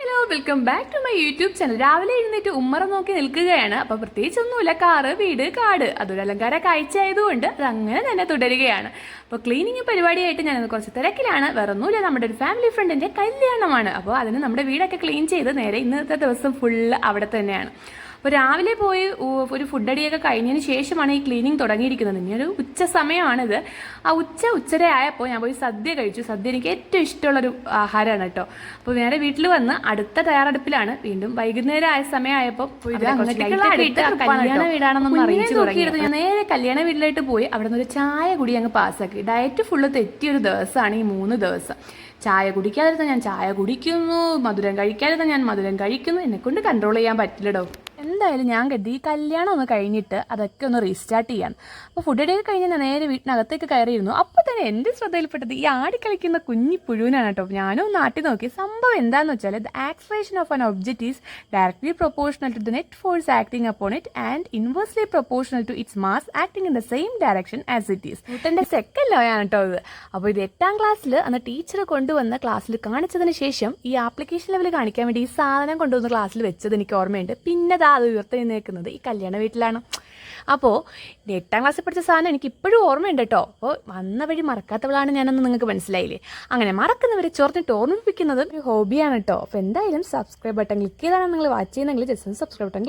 Hello welcome back to my YouTube channel. രാവിലെ എഴുന്നേറ്റ് ഉമ്മറ നോക്കി നിൽക്കുകയാണ്. അപ്പോൾ പ്രത്യേകിച്ചൊന്നുമില്ല, കാറ് വീട് കാട് അതൊരു അലങ്കാര കാഴ്ച ആയതുകൊണ്ട് അത് അങ്ങനെ തന്നെ തുടരുകയാണ്. അപ്പോൾ ക്ലീനിങ് പരിപാടിയായിട്ട് ഞാനത് കുറച്ച് തിരക്കിലാണ്. വേറെ ഒന്നുമില്ല, നമ്മുടെ ഒരു ഫാമിലി ഫ്രണ്ടിൻ്റെ കല്യാണമാണ്. അപ്പോൾ അതിന് നമ്മുടെ വീടൊക്കെ ക്ലീൻ ചെയ്ത് നേരെ ഇന്നത്തെ ദിവസം ഫുള്ള് അവിടെ തന്നെയാണ്. അപ്പോൾ രാവിലെ പോയി ഒരു ഫുഡ് അടിയൊക്കെ കഴിഞ്ഞതിന് ശേഷമാണ് ഈ ക്ലീനിങ് തുടങ്ങിയിരിക്കുന്നത്. ഇനി ഒരു ഉച്ച സമയമാണിത്. ആ ഉച്ചര ആയപ്പോൾ ഞാൻ പോയി സദ്യ കഴിച്ചു. സദ്യ എനിക്ക് ഏറ്റവും ഇഷ്ടമുള്ളൊരു ആഹാരമാണ് കേട്ടോ. അപ്പോൾ നേരെ വീട്ടിൽ വന്ന് അടുത്ത തയ്യാറെടുപ്പിലാണ്. വീണ്ടും വൈകുന്നേരം ആയ സമയമായപ്പോൾ കല്യാണ വീടാണെന്നൊന്ന് അറിയിച്ചു തുടങ്ങിയത്. ഞാൻ നേരെ കല്യാണ വീട്ടിലായിട്ട് പോയി അവിടെ നിന്ന് ഒരു ചായ കുടി അങ്ങ് പാസ്സാക്കി. ഡയറ്റ് ഫുള്ള് തെറ്റിയൊരു ദിവസമാണ് ഈ 3 ദിവസം. ചായ കുടിക്കാതിരുന്ന ഞാൻ ചായ കുടിക്കുന്നു, മധുരം കഴിക്കാതിരുന്ന ഞാൻ മധുരം കഴിക്കുന്നു. എന്നെക്കൊണ്ട് കൺട്രോൾ ചെയ്യാൻ പറ്റില്ലടോ. എന്തായാലും ഞാൻ കരുതി ഈ കല്യാണം ഒന്ന് കഴിഞ്ഞിട്ട് അതൊക്കെ ഒന്ന് റീസ്റ്റാർട്ട് ചെയ്യാം. അപ്പോൾ ഫുഡ് അടിയൊക്കെ കഴിഞ്ഞ് ഞാൻ നേരെ വീട്ടിനകത്തേക്ക് കയറിയിരുന്നു. അപ്പോൾ തന്നെ എൻ്റെ ശ്രദ്ധയിൽപ്പെട്ടത് ഈ ആടിക്കളിക്കുന്ന കുഞ്ഞി പുഴുവിനാണ് കേട്ടോ. ഞാനും നാട്ടി നോക്കി. സംഭവം എന്താണെന്ന് വെച്ചാൽ the acceleration of an object is directly proportional to the net force acting upon it and inversely proportional to its mass acting in the same direction as it is. ന്യൂട്ടൻ്റെ സെക്കൻഡ് ലോ ആണ് കേട്ടോ ഇത്. അപ്പോൾ ഇത് 8ാം ക്ലാസ്സിൽ അന്ന് teacher കൊണ്ടുവന്ന ക്ലാസ്സിൽ കാണിച്ചതിന് ശേഷം ഈ ആപ്ലിക്കേഷൻ ലെവൽ കാണിക്കാൻ വേണ്ടി ഈ സാധനം കൊണ്ടുവന്ന് ക്ലാസ്സിൽ വെച്ചത് എനിക്ക് ഓർമ്മയുണ്ട്. പിന്നെ അത് ഉയർത്തിനിൽക്കുന്നത് ഈ കല്യാണ വീട്ടിലാണ്. അപ്പോൾ 8ാം ക്ലാസ്സിൽ പഠിച്ച സാധനം എനിക്ക് ഇപ്പോഴും ഓർമ്മയുണ്ട് കേട്ടോ. അപ്പോൾ വന്ന വഴി മറക്കാത്തവളാണ് ഞാനെന്ന് നിങ്ങൾക്ക് മനസ്സിലായില്ലേ. അങ്ങനെ മറക്കുന്നവരെ ചോർന്നിട്ട് ഓർമ്മിപ്പിക്കുന്നത് ഒരു ഹോബിയാണ് കേട്ടോ. അപ്പോൾ എന്തായാലും സബ്സ്ക്രൈബ് ബട്ടൺ ക്ലിക്ക് ചെയ്താണ് നിങ്ങൾ വാച്ച് ചെയ്യുന്നെങ്കിൽ ജസ്റ്റ് സബ്സ്ക്രൈബ് ബട്ടൺ